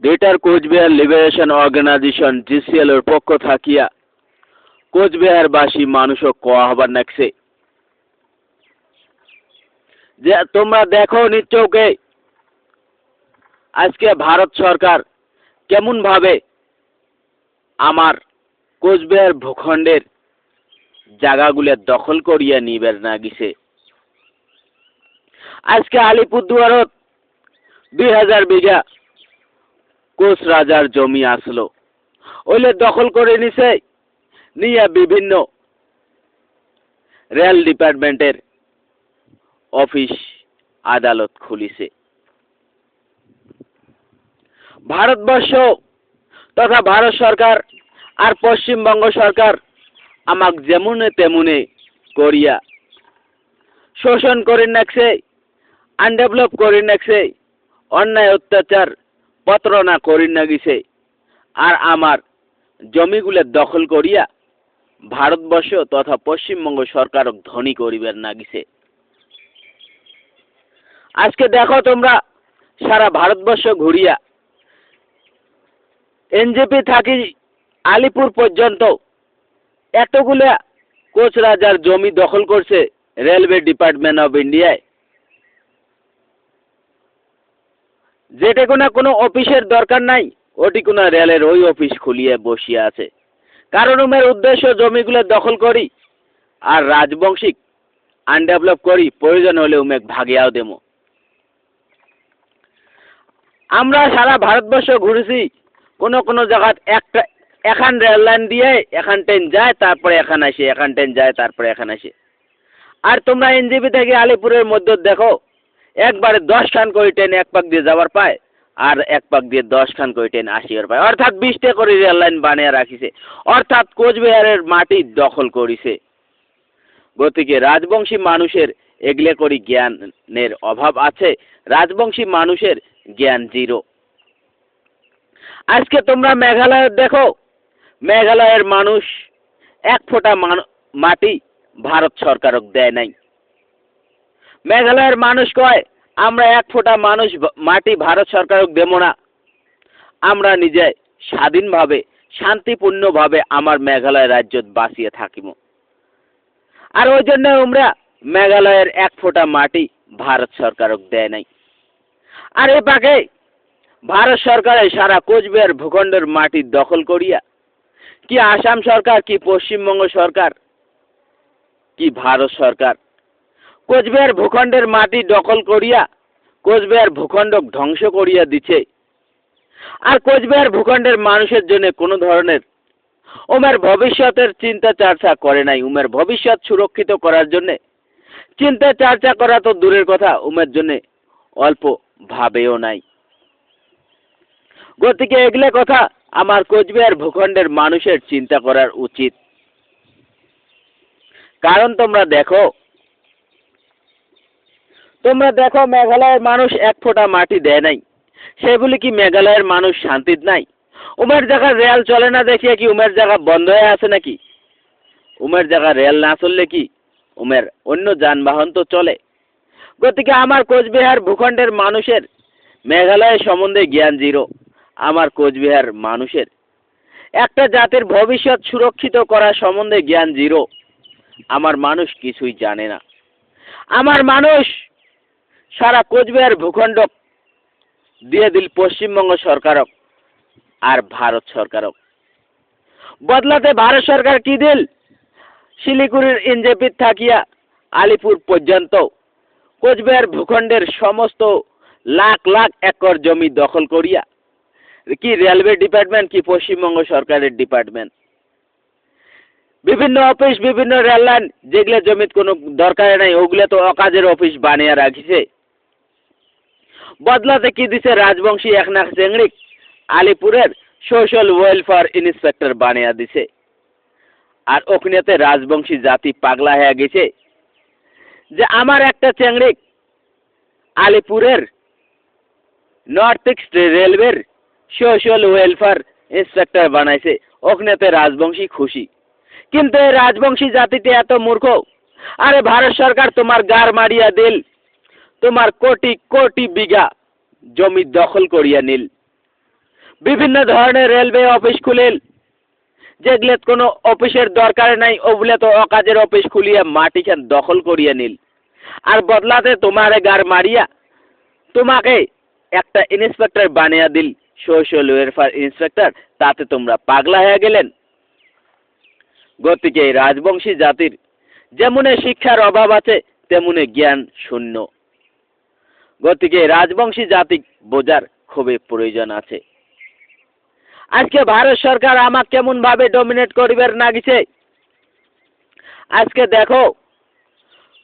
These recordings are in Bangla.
Greater Cooch Behar liberation organisation GCL এর পক্ষ থাকিয়া কোচবিহারবাসী মানুষক কোয়া হবার নাকছে যে তোমরা দেখো নিশ্চয়কে আজকে ভারত সরকার কেমন ভাবে আমার কোচবিহার ভূখণ্ডের জায়গাগুলো দখল করিয়া নিবার না গেছে। আজকে আলিপুরদুয়ারত 2000 বিঘা কোচ রাজার জমি আসলো, ওইলে দখল করে নিছে, নিয়ে বিভিন্ন রেল ডিপার্টমেন্টের অফিস আদালত খুলিছে। ভারতবর্ষ তথা ভারত সরকার আর পশ্চিমবঙ্গ সরকার আমাক যেমনে তেমনে করিয়া শোষণ করে রাখছে, আনডেভেলপ করে রাখছে, অন্যায় অত্যাচার প্রতারণা করে গেছে, আর আমার জমিগুলো দখল করিয়া ভারতবর্ষ তথা পশ্চিমবঙ্গ সরকার ধনী করিবার না গেছে। আজকে দেখো তোমরা সারা ভারতবর্ষ ঘুরিয়া এনজেপি থাকি আলিপুর পর্যন্ত এতগুলা কোচ রাজার জমি দখল করছে রেলওয়ে ডিপার্টমেন্ট অফ ইন্ডিয়ায়, যেটা কোনো অফিসের দরকার নাই, ওটি কোনো রেলের ওই অফিস খুলিয়ে বসিয়ে আছে। কারণ উমের উদ্দেশ্য জমিগুলো দখল করি আর রাজবংশিক আনডেভেলপ করি, প্রয়োজন হলে উমেক ভাগিয়াও দেবো। আমরা সারা ভারতবর্ষ ঘুরেছি, কোনো জায়গায় এখান রেল লাইন দিয়ে এখান ট্রেন যায়, তারপরে এখান আসে, এখান ট্রেন যায়, তারপরে এখান আসে। আর তোমরা এনজেপি থেকে আলিপুরের মধ্যে দেখো একবারে 10 খান করে ট্রেন এক পাক দিয়ে যাবার পায়, আর এক পাক দিয়ে 10 খান করে ট্রেন আসিবার পায়, অর্থাৎ 20টা করে রেল লাইন বানিয়ে রাখিছে, অর্থাৎ কোচবিহারের মাটি দখল করিছে। গতিকে রাজবংশী মানুষের এগলে করি জ্ঞানের অভাব আছে, রাজবংশী মানুষের জ্ঞান জিরো। আজকে তোমরা মেঘালয় দেখো, মেঘালয়ের মানুষ এক ফোঁটা মাটি ভারত সরকারক দেয় নাই। মেঘালয়ের মানুষ কয় আমরা এক ফোঁটা মাটি ভারত সরকারক দেব না, আমরা নিজে স্বাধীনভাবে শান্তিপূর্ণভাবে আমার মেঘালয় রাজ্যত বাঁচিয়ে থাকিব। আর ওই জন্য আমরা মেঘালয়ের এক ফোঁটা মাটি ভারত সরকারক দেয় নাই। আর এ পাকে ভারত সরকারের সারা কোচবিহার ভূখণ্ডের মাটি দখল করিয়া কি আসাম সরকার, কি পশ্চিমবঙ্গ সরকার, কি ভারত সরকার কোচবিহার ভূখণ্ডের মাটি দখল করিয়া কোচবিহার ভূখণ্ডক ধ্বংস করিয়া দিচ্ছে। আর কোচবিহার ভূখণ্ডের মানুষের জন্য কোনো ধরনের উমের ভবিষ্যতের চিন্তা চর্চা করে নাই। উমের ভবিষ্যৎ সুরক্ষিত করার জন্য চিন্তা চর্চা করা তো দূরের কথা, উমের জন্য অল্প ভাবেও নাই। গতিকে এগুলো কথা আমার কোচবিহার ভূখণ্ডের মানুষের চিন্তা করার উচিত। কারণ তোমরা দেখো মেঘালয়ের মানুষ এক ফোঁটা মাটি দেয় নাই, সেগুলি কি মেঘালয়ের মানুষ শান্তিত নাই? উমের জায়গা রেল চলে না দেখিয়ে কি উমের জায়গা বন্ধ হয়ে আছে নাকি? উমের জায়গা রেল না চললে কি উমের অন্য যানবাহন তো চলে। গতিকে আমার কোচবিহার ভূখণ্ডের মানুষের মেঘালয় সম্বন্ধে জ্ঞান জিরো। আমার কোচবিহার মানুষের একটা জাতির ভবিষ্যৎ সুরক্ষিত করা সম্বন্ধে জ্ঞান জিরো। আমার মানুষ কিছুই জানে না। আমার মানুষ সারা কোচবিহার ভূখণ্ড দিয়ে দিল পশ্চিমবঙ্গ সরকারক আর ভারত সরকারক। বদলাতে ভারত সরকার কি দিল, শিলিগুড়ির এনজেপি থাকিয়া আলিপুর পর্যন্ত কোচবিহার ভূখণ্ডের সমস্ত লাখ লাখ একর জমি দখল করিয়া কি রেলওয়ে ডিপার্টমেন্ট, কি পশ্চিমবঙ্গ সরকারের ডিপার্টমেন্ট, বিভিন্ন অফিস, বিভিন্ন রেল লাইন যেগুলো জমিত কোনো দরকার নাই, ওগুলো তো অকাজের অফিস বানিয়ে রাখিছে। বদলাতে কি দিছে, রাজবংশী একনাথ চেংড়িক আলিপুরের সোশ্যাল ওয়েলফেয়ার ইন্সপেক্টর বানিয়ে দিছে। আর ওখানেতে রাজবংশী জাতি পাগলা হয়ে গেছে যে আমার একটা চেংড়িক আলিপুরের নর্থ ইস্ট রেলওয়ের সোশ্যাল ওয়েলফেয়ার ইন্সপেক্টর বানাইছে, ওখানেতে রাজবংশী খুশি। কিন্তু এই রাজবংশী জাতিতে এত মূর্খ। আরে ভারত সরকার তোমার গার মারিয়া দিল, তোমার কোটি কোটি বিঘা জমি দখল করিয়া নিল। বিভিন্ন ধরনের রেলওয়ে অফিস খুলিল, যেগুলো কোনো অফিসের দরকার নাই, ওগুলো তো অকাজের অফিস খুলিয়ে মাটিখান দখল করিয়ে নিল। আর বদলাতে তোমারে গার মারিয়া তোমাকে একটা ইন্সপেক্টর বানিয়ে দিল, সোশ্যাল ওয়েলফেয়ার ইন্সপেক্টর। তাতে তোমরা পাগলা হয়ে গেলেন। গতিকে রাজবংশী জাতির যেমন শিক্ষার অভাব আছে, তেমনি জ্ঞান শূন্য। গতিকে রাজবংশী জাতি বোঝার খুবই প্রয়োজন আছে। আজকে ভারত সরকার আমাকে কেমন ভাবে ডমিনেট করিবার নাগিছে। আজকে দেখো,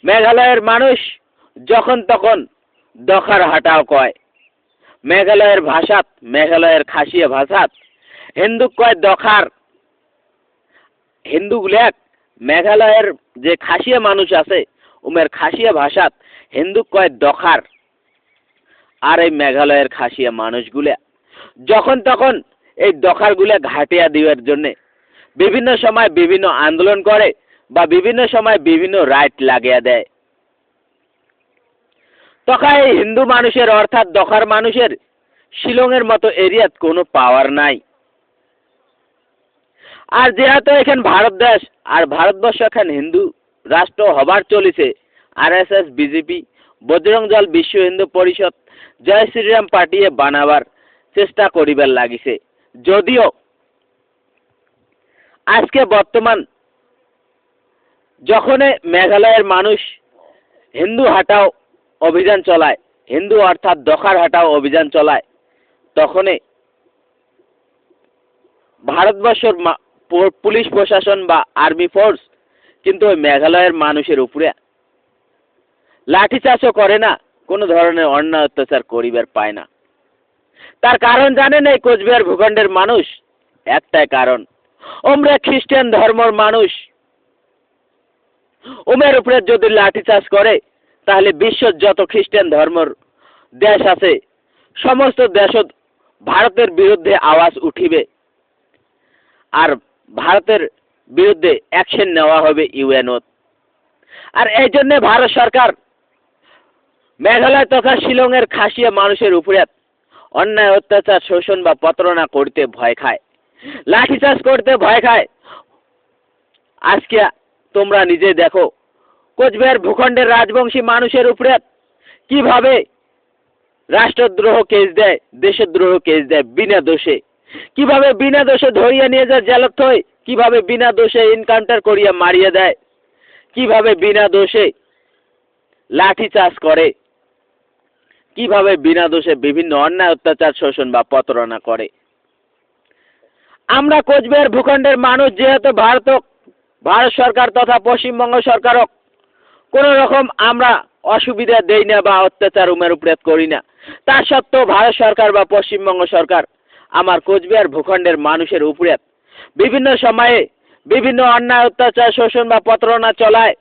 মেঘালয়ের মানুষ যখন তখন দখার হাটাও কয়। মেঘালয়ের ভাষাত, মেঘালয়ের খাসিয়া ভাষাত হিন্দু কয় দখার। হিন্দুগুলাক মেঘালয়ের যে খাসিয়া মানুষ আছে, উমের খাসিয়া ভাষাত হিন্দু কয় দখার। আর এই মেঘালয়ের খাসিয়া মানুষগুলা যখন তখন এই দখারগুলা ঘাটিয়া দেওয়ার জন্য বিভিন্ন সময় বিভিন্ন আন্দোলন করে বা বিভিন্ন সময় বিভিন্ন রাইট লাগিয়ে দেয়। তখন এই হিন্দু মানুষের অর্থাৎ দখার মানুষের শিলংয়ের মতো এরিয়াত কোনো পাওয়ার নাই। আর যেহেতু এখানে ভারত দেশ, আর ভারতবর্ষ এখন হিন্দু রাষ্ট্র হবার চলিছে, RSS, বিজেপি, বজরং দল, বিশ্ব হিন্দু পরিষদ, জয় শ্রীরাম পার্টিয়ে বানাবার চেষ্টা করিবার লাগিছে। যদিও আজকে বর্তমান যখন মেঘালয়ের মানুষ হিন্দু হাটাও অভিযান চলায়, হিন্দু অর্থাৎ দখার হাটাও অভিযান চলায়, তখনই ভারতবর্ষের পুলিশ প্রশাসন বা আর্মি ফোর্স কিন্তু ওই মেঘালয়ের মানুষের উপরে লাঠিচার্জও করে না, কোনো ধরনের অন্যায় অত্যাচার করিবার পায় না। তার কারণ জানেন এই কোচবিহার ভূখণ্ডের মানুষ? একটাই কারণ, ওমরা খ্রিস্টান ধর্মের মানুষ। ওমের উপরে যদি লাঠিচার্জ করে, তাহলে বিশ্বের যত খ্রিস্টান ধর্মের দেশ আছে সমস্ত দেশত ভারতের বিরুদ্ধে আওয়াজ উঠিবে, আর ভারতের বিরুদ্ধে অ্যাকশন নেওয়া হবে ইউএনওত। আর এই জন্য ভারত সরকার মেঘালয় তথা শিলংয়ের খাসিয়া মানুষের উপরে অন্যায় অত্যাচার, শোষণ বা প্রতারণা করতে ভয় খায়, লাঠিচার্জ করতে ভয় খায়। আজকে তোমরা নিজে দেখো, কোচবিহার ভূখণ্ডের রাজবংশী মানুষের উপরে কিভাবে রাষ্ট্রদ্রোহ কেস দেয়, দেশদ্রোহ কেস দেয় বিনা দোষে। কিভাবে বিনা দোষে ধরিয়ে নিয়ে যায় জেলত হয়, কিভাবে বিনা দোষে এনকাউন্টার করিয়া মারিয়ে দেয়, কিভাবে বিনা দোষে লাঠিচার্জ করে, কিভাবে বিনা দোষে বিভিন্ন অন্যায় অত্যাচার, শোষণ বা প্রতারণা করে। আমরা কোচবিহার ভূখণ্ডের মানুষ যেহেতু ভারত সরকার তথা পশ্চিমবঙ্গ সরকারও কোনো রকম আমরা অসুবিধা দেই না বা অত্যাচার উমের উপরে করি না, তা সত্ত্বেও ভারত সরকার বা পশ্চিমবঙ্গ সরকার আমার কোচবিহার ভূখণ্ডের মানুষের উপরে বিভিন্ন সময়ে বিভিন্ন অন্যায় অত্যাচার, শোষণ বা প্রতারণা চলায়।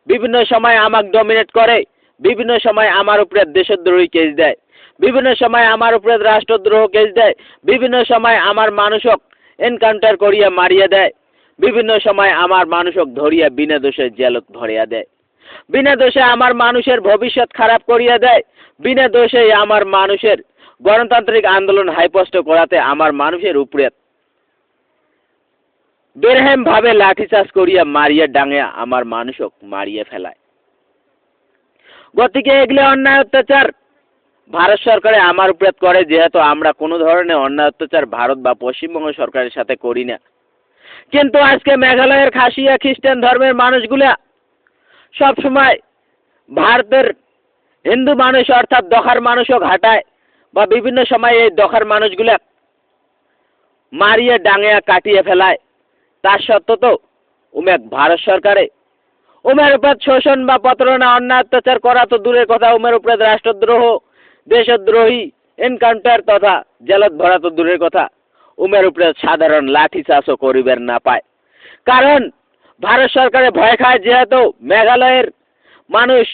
বিভিন্ন সময় আমাকে ডমিনেট করে, বিভিন্ন সময় আমার উপরে দেশদ্রোহী কেস দেয়, বিভিন্ন সময় আমার উপরে রাষ্ট্রদ্রোহ কেস দেয়, বিভিন্ন সময় আমার মানুষক এনকাউন্টার করিয়া মারিয়া দেয়, বিভিন্ন সময় আমার মানুষক ধরিয়া বিনা দোষে জেলত ভরিয়া দেয়, বিনা দোষে আমার মানুষের ভবিষ্যৎ খারাপ করিয়া দেয়, বিনা দোষে আমার মানুষের গণতান্ত্রিক আন্দোলন হাইপোস্ট করাতে আমার মানুষের উপরে বেরহেম ভাবে লাঠিচার্জ করিয়া মারিয়া ডাঙিয়া আমার মানুষক মারিয়া ফেলায়। গতিকে এগুলো অন্যায় অত্যাচার ভারত সরকারে আমার উপরে করে, যেহেতু আমরা কোনো ধরনের অন্যায় অত্যাচার ভারত বা পশ্চিমবঙ্গ সরকারের সাথে করি না। কিন্তু আজকে মেঘালয়ের খাসিয়া খ্রিস্টান ধর্মের মানুষগুলা সব সময় ভারতের হিন্দু মানুষ অর্থাৎ দখার মানুষও ঘাটায়, বা বিভিন্ন সময় এই দখার মানুষগুলা মারিয়ে ডাঙিয়া কাটিয়ে ফেলায়। তার সত্ত্বেও উমেক ভারত সরকারে উমের উপর শোষণ বা প্রতারণা, অন্যায় অত্যাচার করা তো দূরের কথা, উমের উপরে রাষ্ট্রদ্রোহ, দেশদ্রোহী এনকাউন্টার তথা জেলত ভরা তো দূরের কথা, উমের উপরে সাধারণ লাঠিচার্জও করিবার না পায়। কারণ ভারত সরকারে ভয় খায়, যেহেতু মেঘালয়ের মানুষ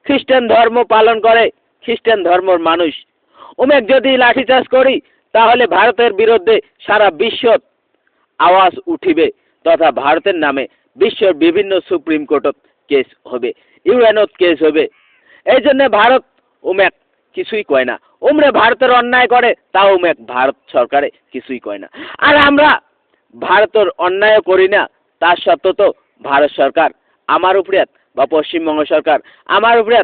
খ্রিস্টান ধর্ম পালন করে, খ্রিস্টান ধর্মের মানুষ উমেক যদি লাঠিচার্জ করি, তাহলে ভারতের বিরুদ্ধে সারা বিশ্ব আওয়াজ উঠিবে তথা ভারতের নামে বিশ্বের বিভিন্ন সুপ্রিম কোর্টত কেস হবে, ইউএনওত কেস হবে। এই জন্য ভারত উমেক কিছুই কয় না। উমরে ভারতের অন্যায় করে তাও ভারত সরকারে কিছুই কয় না। আর আমরা ভারতের অন্যায় করি না, তার সত্ত্বেও তো ভারত সরকার আমার উপরে বা পশ্চিমবঙ্গ সরকার আমার উপরে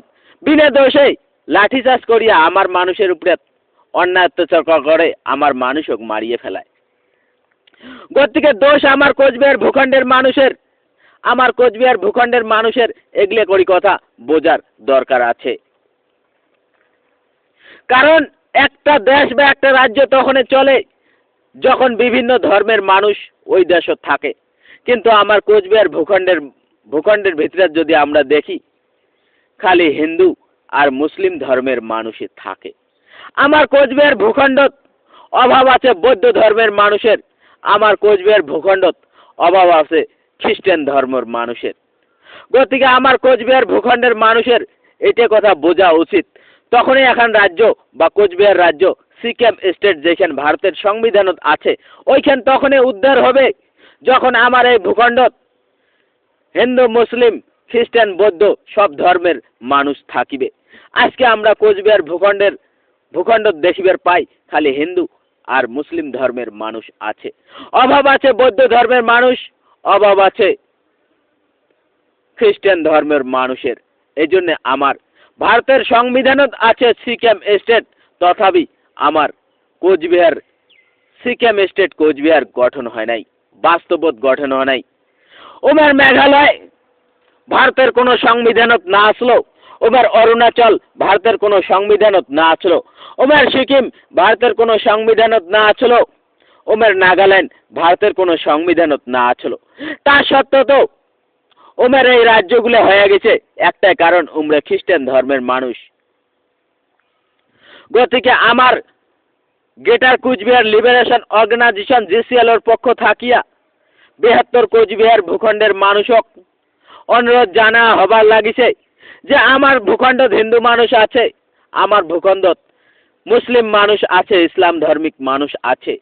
বিনা দোষে লাঠিচার্জ করিয়া আমার মানুষের উপরে অন্যায় অত্যাচার করে, আমার মানুষও মারিয়ে ফেলায়। গতিকে দোষ আমার কোচবিহার ভূখণ্ডের মানুষের, আমার কোচবিহার ভূখণ্ডের মানুষের এগুলো করি কথা বোঝার দরকার আছে। কারণ একটা দেশ বা একটা রাজ্য তখনই চলে যখন বিভিন্ন ধর্মের মানুষ ওই দেশে থাকে। কিন্তু আমার কোচবিহার ভূখণ্ডের ভিতরে যদি আমরা দেখি খালি হিন্দু আর মুসলিম ধর্মের মানুষই থাকে। আমার কোচবিহার ভূখণ্ডত অভাব আছে বৌদ্ধ ধর্মের মানুষের, আমার কোচবিহার ভূখণ্ডত অভাব আছে খ্রিস্টান ধর্মের মানুষের। গতিকে আমার কোচবিহার ভূখণ্ডের মানুষের এটা কথা বোঝা উচিত। তখনই এখন রাজ্য বা কোচবিহার রাজ্য সিকিম স্টেট যেখানে ভারতের সংবিধানত আছে ওইখান তখনই উদ্ধার হবে যখন আমার এই ভূখণ্ডত হিন্দু মুসলিম খ্রিস্টান বৌদ্ধ সব ধর্মের মানুষ থাকিবে। আজকে আমরা কোচবিহার ভূখণ্ড দেখিবার পাই খালি হিন্দু আর মুসলিম ধর্মের মানুষ আছে। অভাব আছে বৌদ্ধ ধর্মের মানুষ, অভাব আছে খ্রিস্টান ধর্মের মানুষের। এই জন্য আমার ভারতের সংবিধানত আছে সিকিম স্টেট, তথাপি আমার কোচবিহার সিকিম স্টেট কোচবিহার গঠন হয় নাই, বাস্তবত গঠন হয় নাই। ওমার মেঘালয় ভারতের কোনো সংবিধানত না আসলো, ওমার অরুণাচল ভারতের কোনো সংবিধানত না আসলো, ওমার সিকিম ভারতের কোনো সংবিধানত না আসলো, ওমার নাগাল্যান্ড ভারতের কোনো সংবিধানত না আসলো। তা সত্ত্বেও তো ওমার এই রাজ্যগুলো হয়ে গেছে একটাই কারণ উমরা খ্রিস্টান ধর্মের মানুষ। গতিকে আমার greater Cooch Behar liberation organisation GCL এর পক্ষ থাকিয়া বৃহত্তর কোচবিহার ভূখণ্ডের মানুষক অনুরোধ জানা হবার লাগিছে যে আমার ভূখণ্ডত হিন্দু মানুষ আছে, আমার ভূখণ্ডত মুসলিম মানুষ আছে, ইসলাম ধর্মিক মানুষ আছে।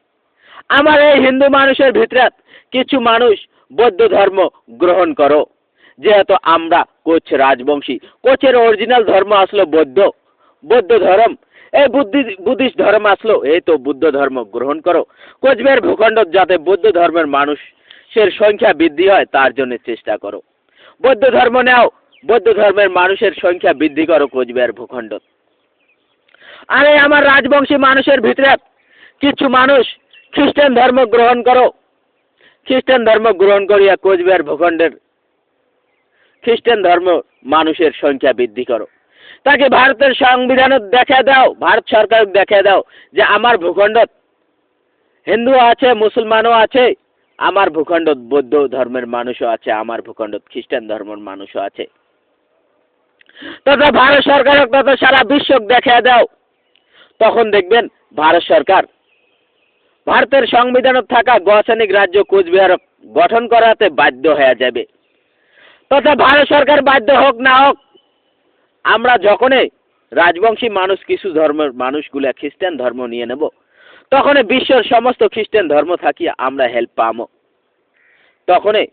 আমার এই হিন্দু মানুষের ভিতরে কিছু মানুষ বৌদ্ধ ধর্ম গ্রহণ করো, যেহেতু আমরা কোচ রাজবংশী। কোচের অরিজিনাল ধর্ম আসলো বৌদ্ধ ধর্ম। এই বুদ্ধিস্ট ধর্ম আসলো, এই তো বুদ্ধ ধর্ম গ্রহণ করো। কোচবিহার ভূখণ্ডত যাতে বৌদ্ধ ধর্মের মানুষের সংখ্যা বৃদ্ধি হয় তার জন্য চেষ্টা করো। বৌদ্ধ ধর্ম নাও, বৌদ্ধ ধর্মের মানুষের সংখ্যা বৃদ্ধি করো কোচবিহার ভূখণ্ডত। আর এই আমার রাজবংশী মানুষের ভিতরে কিছু মানুষ খ্রিস্টান ধর্ম গ্রহণ করো। খ্রিস্টান ধর্ম গ্রহণ করিয়া কোচবিহার ভূখণ্ডের খ্রিস্টান ধর্ম মানুষের সংখ্যা বৃদ্ধি করো। তাকে ভারতের সংবিধানত দেখা দাও, ভারত সরকার দেখা দাও যে আমার ভূখণ্ডত হিন্দু আছে, মুসলমানও আছে, আমার ভূখণ্ডত বৌদ্ধ ধর্মের মানুষও আছে, আমার ভূখণ্ডত খ্রিস্টান ধর্মের মানুষও আছে। তথা ভারত সরকারক তথা সারা বিশ্বক দেখা দাও। তখন দেখবেন ভারত সরকার ভারতের সংবিধানত থাকা গসানিক রাজ্য কোচবিহারক গঠন করাতে বাধ্য হয়ে যাবে। তথা ভারত সরকার বাধ্য হোক না হোক, আমরা যখনই রাজবংশী মানুষ কিছু ধর্মের মানুষগুলা খ্রিস্টান ধর্ম নিয়ে নেব, তখন বিশ্বের সমস্ত খ্রিস্টান ধর্ম থাকিয়া আমরা হেল্প পাবো। তখনই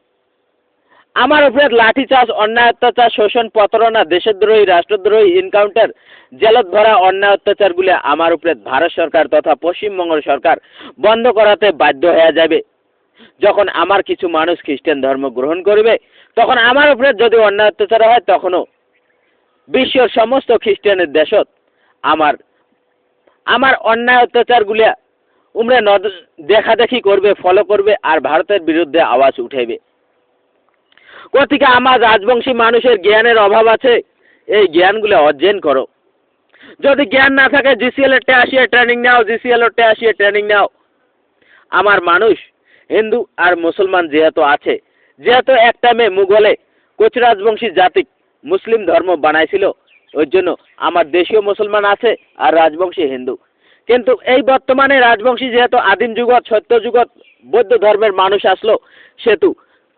আমার উপরে লাঠিচার্জ, অন্যায় অত্যাচার, শোষণ, প্রতারণা, দেশদ্রোহী, রাষ্ট্রদ্রোহী, এনকাউন্টার, জেলত ভরা অন্যায় অত্যাচারগুলো আমার উপরে ভারত সরকার তথা পশ্চিমবঙ্গ সরকার বন্ধ করাতে বাধ্য হয়ে যাবে। যখন আমার কিছু মানুষ খ্রিস্টান ধর্ম গ্রহণ করবে, তখন আমার উপরে যদি অন্যায় অত্যাচার হয়, তখনও বিশ্বের সমস্ত খ্রিস্টানের দেশত আমার অন্যায় অত্যাচারগুলা উমরা দেখা দেখি করবে, ফলো করবে আর ভারতের বিরুদ্ধে আওয়াজ উঠাইবে। গতিকে আমার রাজবংশী মানুষের জ্ঞানের অভাব আছে, এই জ্ঞানগুলো অর্জন করো। যদি জ্ঞান না থাকে জিসিএল এর আসিয়ে ট্রেনিং নাও, জিসিএল এর আসিয়ে ট্রেনিং নাও। আমার মানুষ হিন্দু আর মুসলমান যেহেতু আছে, যেহেতু একটা মেয়ে মুঘলে কোচ রাজবংশী জাতিক মুসলিম ধর্ম বানাইছিল, ওই জন্য আমার দেশীয় মুসলমান আছে আর রাজবংশী হিন্দু। কিন্তু এই বর্তমানে রাজবংশী যেহেতু আদিম যুগত সত্য যুগত বৌদ্ধ ধর্মের মানুষ আসলো, সেহেতু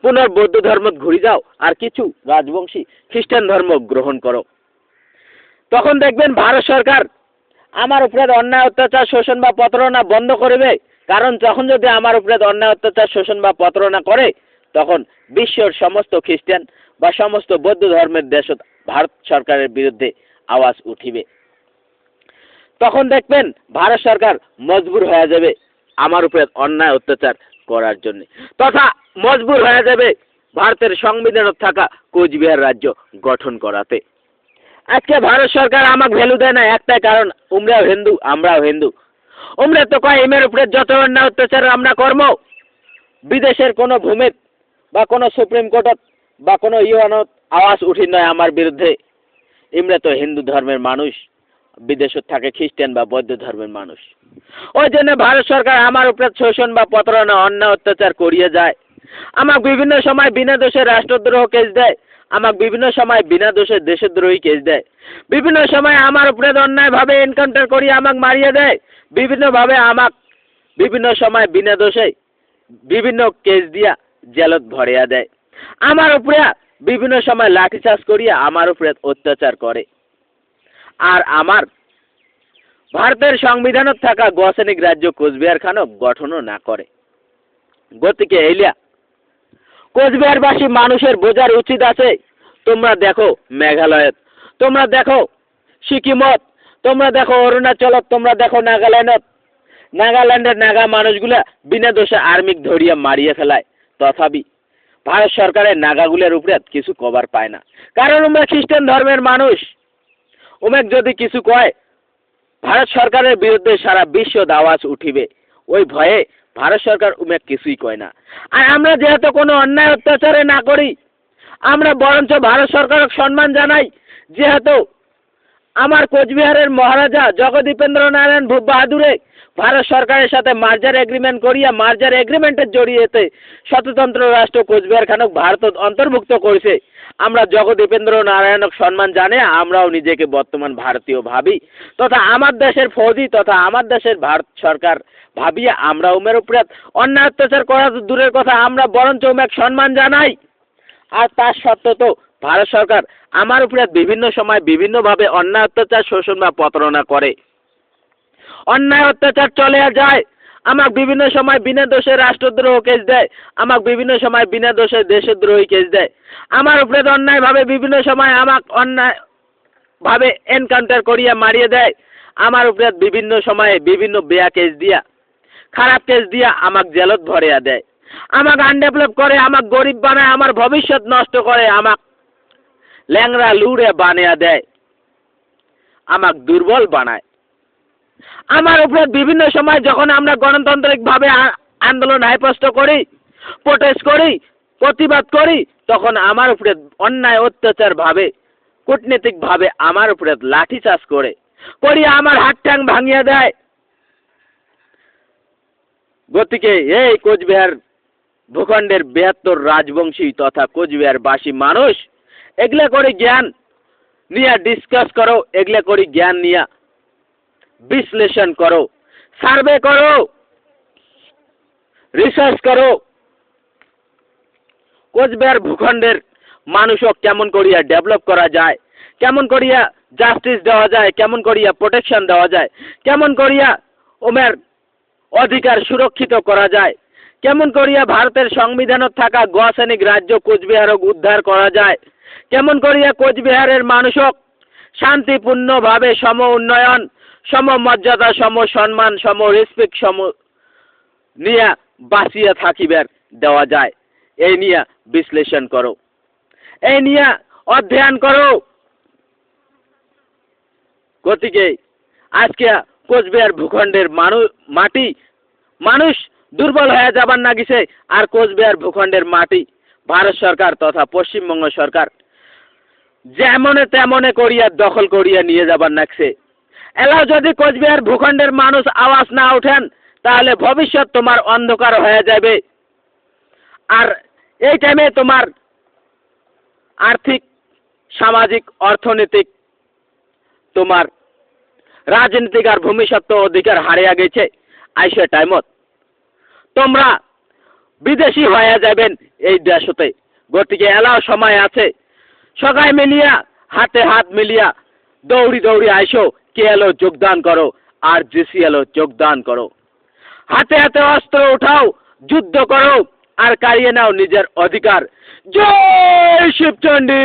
পুনর বৌদ্ধ ধর্ম ঘুরে যাও আর কিছু রাজবংশী খ্রিস্টান ধর্ম গ্রহণ করো। তখন দেখবেন ভারত সরকার আমার উপরে অন্যায় অত্যাচার, শোষণ বা প্রতারণা বন্ধ করবে। কারণ যখন যদি আমার উপরে অন্যায় অত্যাচার, শোষণ বা প্রতারণা করে, তখন বিশ্বের সমস্ত খ্রিস্টান বা সমস্ত বৌদ্ধ ধর্মের দেশত ভারত সরকারের বিরুদ্ধে আওয়াজ উঠিবে। তখন দেখবেন ভারত সরকার মজবুর হয়ে যাবে আমার উপরে অন্যায় অত্যাচার করার জন্য, তথা মজবুর হয়ে যাবে ভারতের সংবিধানত থাকা কোচবিহার রাজ্য গঠন করাতে। আজকে ভারত সরকার আমাকে ভ্যালু দেয় না একটাই কারণ, উমরাও হিন্দু আমরাও হিন্দু। উমরা তো কয় এমের উপরে যত অন্যায় অত্যাচার আমরা কর্ম বিদেশের কোনো ভূমিত বা কোনো সুপ্রিম কোর্টত বা কোনো ইউএনত আওয়াজ উঠি নয় আমার বিরুদ্ধে। ইমরা তো হিন্দু ধর্মের মানুষ, বিদেশত থাকে খ্রিস্টান বা বৌদ্ধ ধর্মের মানুষ। ওই জন্য ভারত সরকার আমার উপরে শোষণ বা প্রতারণা অন্যায় অত্যাচার করিয়ে যায়। আমাকে বিভিন্ন সময় বিনা দোষে রাষ্ট্রদ্রোহ কেস দেয়, আমাকে বিভিন্ন সময় বিনা দোষে দেশদ্রোহী কেস দেয়, বিভিন্ন সময় আমার উপরে অন্যায়ভাবে এনকাউন্টার করিয়ে আমাকে মারিয়ে দেয়, বিভিন্নভাবে আমাকে বিভিন্ন সময় বিনা দোষে বিভিন্ন কেস দিয়া জেলত ভরিয়া দেয়, আমার উপরে বিভিন্ন সময় লাঠিচার্জ করিয়া আমার উপরে অত্যাচার করে। আর আমার ভারতের সংবিধানত থাকা গসনিক রাজ্য কোচবিহার খানক গঠনও না করে। গতিকে এইলিয়া কোচবিহারবাসী মানুষের বোঝার উচিত আছে, তোমরা দেখো মেঘালয়ত, তোমরা দেখো সিকিমত, তোমরা দেখো অরুণাচলত, তোমরা দেখো নাগাল্যান্ডত, নাগাল্যান্ডের নাগা মানুষগুলা বিনা দোষে আর্মিক ধরিয়া মারিয়ে ফেলায়, তথাপি ভারত সরকারের নাগাগুলোর উপরে কিছু কভার পায় না, কারণ ওরা খ্রিস্টান ধর্মের মানুষ। ওমেক যদি কিছু কয় ভারত সরকারের বিরুদ্ধে সারা বিশ্ব আওয়াজ উঠিবে, ওই ভয়ে ভারত সরকার ওমেক কিছুই কয় না। আর আমরা যেহেতু কোনো অন্যায় অত্যাচারে না করি, আমরা বরঞ্চ ভারত সরকারকে সম্মান জানাই, যেহেতু আমার কোচবিহারের মহারাজা জগদীপেন্দ্র নারায়ণ ভূপ বাহাদুরে ভারত সরকারের সাথে মার্জার এগ্রিমেন্ট করিয়া মার্জার এগ্রিমেন্টের জড়িয়েতে স্বতন্ত্র রাষ্ট্র কোচবিহার খানক ভারতত অন্তর্ভুক্ত করেছে। আমরা জগদীপেন্দ্র নারায়ণক সম্মান জানে, আমরাও নিজেকে বর্তমান ভারতীয় ভাবি, তথা আমার দেশের ফৌজি তথা আমার দেশের ভারত সরকার ভাবিয়া আমরা উমের উপরে অন্যায় অত্যাচার করা দূরের কথা, আমরা বরঞ্চ উমেক সম্মান জানাই। আর তার সত্ত্বেও তো ভারত সরকার আমার উপরে বিভিন্ন সময় বিভিন্নভাবে অন্যায় অত্যাচার শোষণ বা প্রতারণা করে। অন্যায় অত্যাচার চলে যায়, আমাকে বিভিন্ন সময় বিনা দোষে রাষ্ট্রদ্রোহ কেস দেয়, আমাকে বিভিন্ন সময় বিনা দোষে দেশদ্রোহী কেস দেয়, আমার উপরে অন্যায়ভাবে বিভিন্ন সময় আমাকে অন্যায়ভাবে এনকাউন্টার করিয়া মারিয়ে দেয়, আমার উপরে বিভিন্ন সময়ে বিভিন্ন বেয়া কেস দিয়া খারাপ কেস দিয়া আমাকে জেলত ভরিয়া দেয়, আমাকে আনডেভেলপ করে, আমাকে গরিব বানায়, আমার ভবিষ্যৎ নষ্ট করে, আমাকে ল্যাংরা লুড়ে বানিয়ে দেয়, আমাকে দুর্বল বানায়। আমার উপরে বিভিন্ন সময় যখন আমরা গণতান্ত্রিকভাবে আন্দোলন হাইপোস্ট করি, প্রোটেস্ট করি, প্রতিবাদ করি, তখন আমার উপরে অন্যায় অত্যাচার ভাবে কূটনীতিক ভাবে আমার উপরে লাঠিচার্জ করি আমার হাত ঠ্যাং ভাঙিয়ে দেয়। গতিকে এই কোচবিহার ভূখণ্ডের 72 রাজবংশী তথা কোচবিহারবাসী মানুষ এগুলা করে জ্ঞান নিয়ে ডিসকাস করো, এগুলা করে জ্ঞান নিয়ে বিশ্লেষণ করো, সার্ভে করো, রিসার্চ করো, কোচবিহার ভূখণ্ডের মানুষক কেমন করিয়া ডেভেলপ করা যায়, কেমন করিয়া জাস্টিস দেওয়া যায়, কেমন করিয়া প্রোটেকশন দেওয়া যায়, কেমন করিয়া ওমের অধিকার সুরক্ষিত করা যায়, কেমন করিয়া ভারতের সংবিধানত থাকা গসনিক রাজ্য কোচবিহারক উদ্ধার করা যায়, কেমন করিয়া কোচবিহারের মানুষক শান্তিপূর্ণভাবে সম উন্নয়ন, সম মর্যাদা, সম সম্মান, সম রেসপেক্ট সম নিয়ে বাঁচিয়ে থাকিবার দেওয়া যায়, এই নিয়ে বিশ্লেষণ করো, এই নিয়ে অধ্যয়ন করো। গতিকে আজকে কোচবিহার ভূখণ্ডের মানুষ দুর্বল হয়ে যাবার না গেছে, আর কোচবিহার ভূখণ্ডের মাটি ভারত সরকার তথা পশ্চিমবঙ্গ সরকার যেমনে তেমনে করিয়া দখল করিয়া নিয়ে যাবার নাকছে। এলাও যদি কোচবিহার ভূখণ্ডের মানুষ আওয়াজ না ওঠেন, তাহলে ভবিষ্যৎ তোমার অন্ধকার হয়ে যাবে। আর এই টাইমে তোমার আর্থিক, সামাজিক, অর্থনৈতিক, তোমার রাজনীতিক আর ভূমিসত্ত্ব অধিকার হারিয়ে গেছে। আইসে টাইমত তোমরা বিদেশি হয়ে যাবেন এই দেশতে। গতিকে এলাও সময় আছে, সবাই মিলিয়া হাতে হাত মিলিয়া দৌড়ি আইসো, কে এলো যোগদান করো, আর জিসি এলো যোগদান করো, হাতে হাতে অস্ত্র উঠাও, যুদ্ধ করো, আর কাড়িয়ে নাও নিজের অধিকার। জয় শিবচন্ডী।